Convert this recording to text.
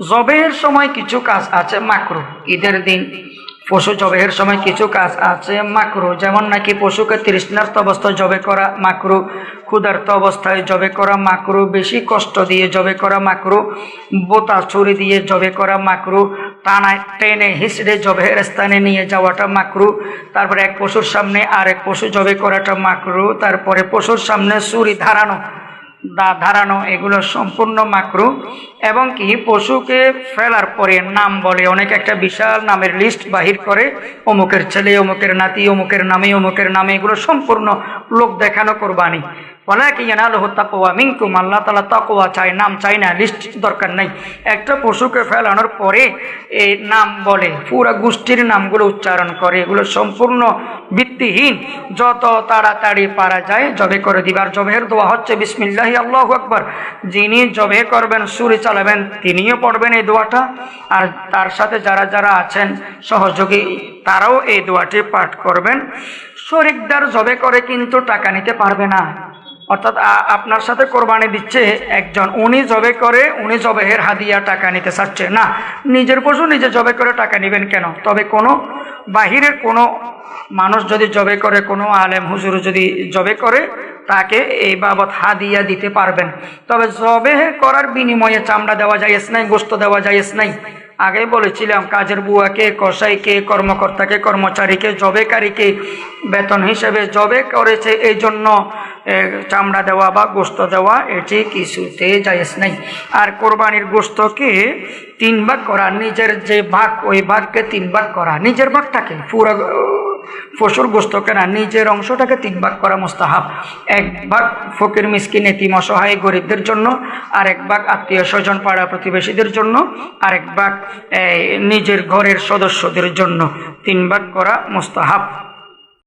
জবেহের সময় কিছু কাজ আছে মাকরুহ। ঈদের দিন পশু জবেহের সময় কিছু কাজ আছে মাকরুহ, যেমন নাকি পশুকে তৃষ্ণার্ত অবস্থায় জবে করা মাকরুহ, ক্ষুধার্ত অবস্থায় জবে করা মাকরুহ, বেশি কষ্ট দিয়ে জবে করা মাকরুহ, বোতা ছুরি দিয়ে জবে করা মাকরুহ, টানায় টেনে হিসড়ে জবেহের স্থানে নিয়ে যাওয়াটা মাকরুহ, তারপরে এক পশুর সামনে আরেক পশু জবে করাটা মাকরুহ, তারপরে পশুর সামনে ছুরি ধারানো এগুলো সম্পূর্ণ মাকরুহ। এবং কি পশুকে ফেলার পরে নাম বলে, অনেক একটা বিশাল নামের লিস্ট বাহির করে, অমুকের ছেলে, অমুকের নাতি, অমুকের নামে, এগুলো সম্পূর্ণ লোক দেখানো কোরবানি। ওয়ালাকিন ইয়ানালুহু তাকওয়া মিনকুম, আল্লাহ তাআলা তাকওয়া চায়, নাম চায় না, লিস্ট দরকার নাই। একটা পশুকে ফেলানোর পরে এই নাম বলে, পুরা গোষ্ঠীর নামগুলো উচ্চারণ করে, এগুলো সম্পূর্ণ ভিত্তিহীন। যত তাড়াতাড়ি পারা যায় জবে করে দিবার। জবেহের দোয়া হচ্ছে বিসমিল্লাহি আল্লাহু আকবার। যিনি জবে করবেন, ছুরি চালাবেন, তিনিও পড়বেন এই দোয়াটা, আর তার সাথে যারা যারা আছেন সহযোগী তারাও এই দোয়াটি পাঠ করবেন। শরিকদার জবে করে কিন্তু টাকা নিতে পারবে না। অর্থাৎ আপনার সাথে কোরবানি দিচ্ছে একজন, উনি জবে করে, উনি জবেহের হাদিয়া টাকা নিতে চাচ্ছে না। নিজের পশু নিজে জবে করে টাকা নেবেন কেন? তবে কোনো বাহিরের কোনো মানুষ যদি জবে করে, কোনো আলেম হুজুর যদি জবে করে, তাকে এই বাবদ হাদিয়া দিতে পারবেন। তবে জবে করার বিনিময়ে চামড়া দেওয়া যায়জ নাই, গোশত দেওয়া যায়জ নাই। আগে বলেছিলাম, কাজের বুয়াকে, কসাইকে, কর্মকর্তাকে, কর্মচারীকে, জবেকারীকে বেতন হিসেবে জবে করেছে, এই জন্য চামড়া দেওয়া বা গোশত দেওয়া এটি কিছুতে জায়েজ নাই। আর কোরবানির গোশতকে 3 ভাগ করা, নিজের যে ভাগ ওই ভাগকে 3 ভাগ করা, নিজের ভাগটাকে পুরো পশুর গোশতকে না, নিজের অংশটাকে 3 ভাগ করা মুস্তাহাব। 1 ভাগ ফকির মিসকিন এতিম অসহায় গরিবদের জন্য, আর 1 ভাগ আত্মীয় স্বজন পাড়া প্রতিবেশীদের জন্য, আর 1 ভাগ নিজের ঘরের সদস্যদের জন্য, 3 ভাগ করা মুস্তাহাব।